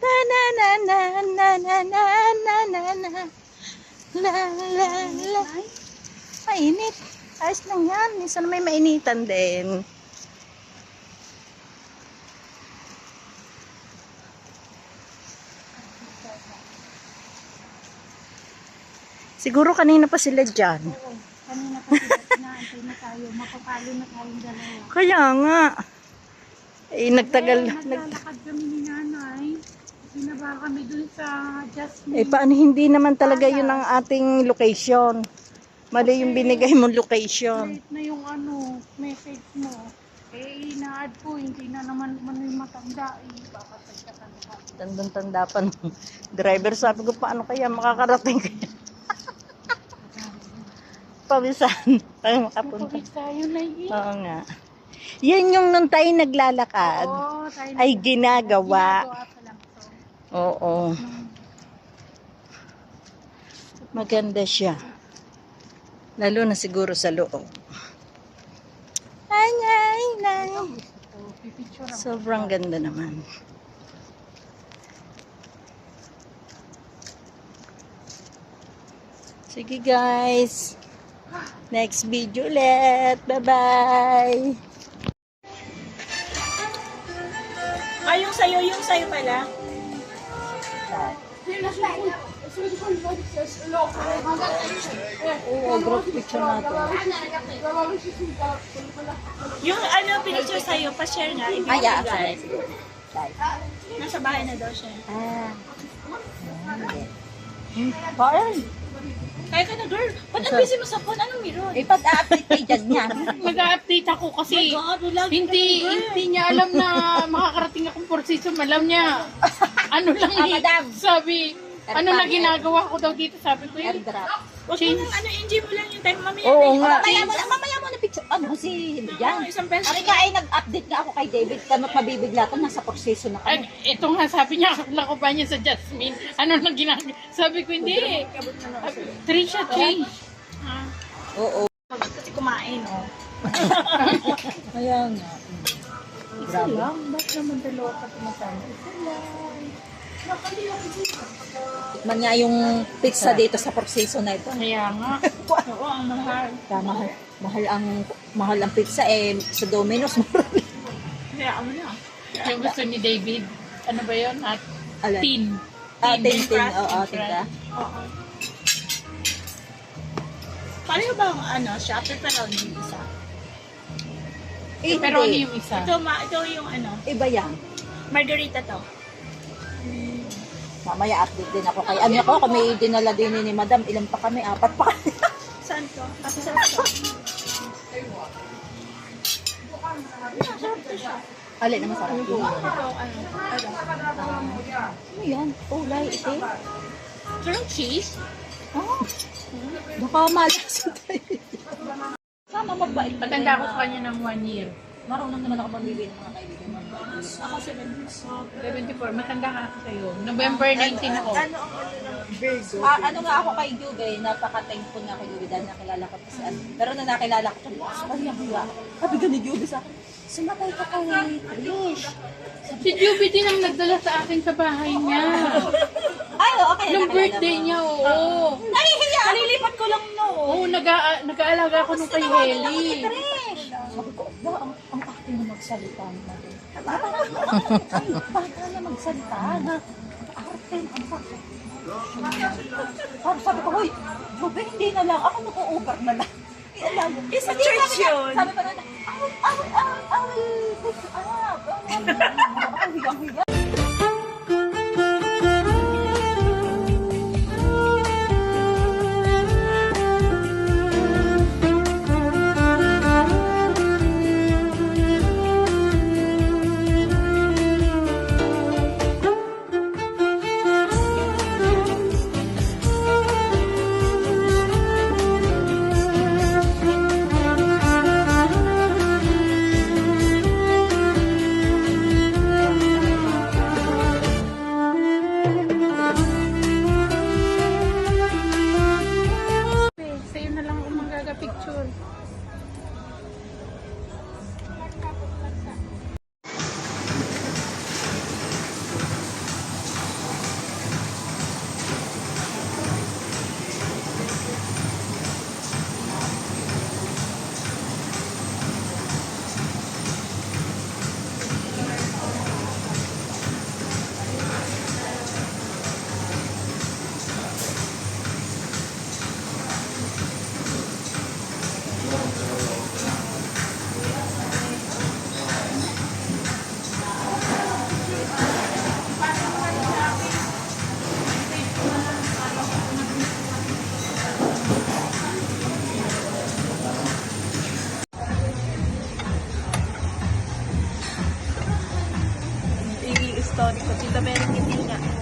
Na na na na na na na na na na. La la la. Mainit. Ayos lang yan. Minsan may mainitan din. Siguro kanina pa sila dyan. Oo, kanina pa sila, inaantay na tayo, mapapalo na tayong dalawa. Kaya nga. Eh, nagtagal. Naglalakad kami ni nanay, binaba kami dun sa Jasmine. Eh, paano hindi naman talaga yun ang ating location? Mali yung binigay mong location. Late na yung message mo. Eh, ina-add ko, hindi na naman yung matanda. Papatay ka talaga. Tandang-tanda pa ng driver. Sabi ko, paano kaya makakarating kaya? Pawisan tayo makapunta. Napawis tayo na yun. Oo nga. Yan yung nung tayo naglalakad. Oo, tayo na. Ay ginagawa. Pa lang to. Oo. Maganda siya. Lalo na siguro sa loob. Ay, ay, ay. Pipicture ako. Sobrang ganda naman. Sige guys. Next video ulit. Bye-bye. Ah, yung sayo pala. Oo, group picture natin. Yung picture sa'yo, pa-share nga. Aya, Ibigay. sorry. Nasa bahay na daw siya. Ah. Paul, Kaya ka na, girl. Ba't ang busy mo sa phone? Anong meron? ipag-update kayo dyan yan. Mag-update ako kasi God, wala hindi niya alam na makakarating akong porsiso. Alam niya. Ano lang madam. sabi, ano na ginagawa ko daw dito. Sabi ko yun. Airdrop. Huwag mo nang enjoy mo lang yung time. Mamaya Oo na nga. Mamaya mo na picture. Ano si Jan? Isang peso. Ari nga ay nag-update nga ako kay David. Kamat mabibigla to. Nasa proseso na kami. Ito nga sabi niya, akala ko ba niya sa Jasmine. Ano na ginagawa? Sabi ko hindi. Trisha change. Oo. Kasi kumain, oh. Kaya nga. Isa lang. Ba't naman dalawa ka tumatanda? Isa lang. Man nga yung pizza dito sa proseso na ito. Kaya nga. Oo, ang mahal. Kaya mahal ang pizza sa Domino's. Kaya ano na. Yung gusto ni David. Ano ba yun? At Alam. tin. Tin. fries, Oo, tin tinda. Oo. Pareho ba ang siya? Pepperoni yung isa? Pero ano Hindi. yung isa? Ito yung Iba yan. margarita to. Mamaya update din ako kay ano ko. Kami dinala din ni Madam. Ilan pa kami? 4 pa kami. Saan to? Kasi saan to? Alin na masarap yun. Ito, Ano yan? Kulay, itim. Pero cheese? Oh. Baka malas tayo. Sama magbait. Matanda ko sa kanya ng 1 year. Marunong naman ako magbibigay ng mga kaibigan. Ako 74. Matanda ka ako sa'yo. November 19 ako. Ano nga ako kay Jube, napaka-thankful nga kay Jube dahil nakilala ko kasi pero na nakilala ko ay hiya. Sabi ka ni Jube sa akin, sumatay ka kay Trish. Si Juby din ang nagdala sa akin sa bahay niya. Ay, okay. Nung birthday niya, oo. Nahihiya. Kalilipat ko lang no. Oo, nag-aalaga ako nung kay Heli. Trish. Sabi ko, ang acting na magsalita na rin. Bata na magsalita na. Arte, ang sakit. Sabi ko, hoy, Jube, hindi na lang. Ako mag-u-Uber na lang. Isa church yun. Sabi ko na, I will pick you up. Ang higang-higang. story ko. Tita Mary hindi nga.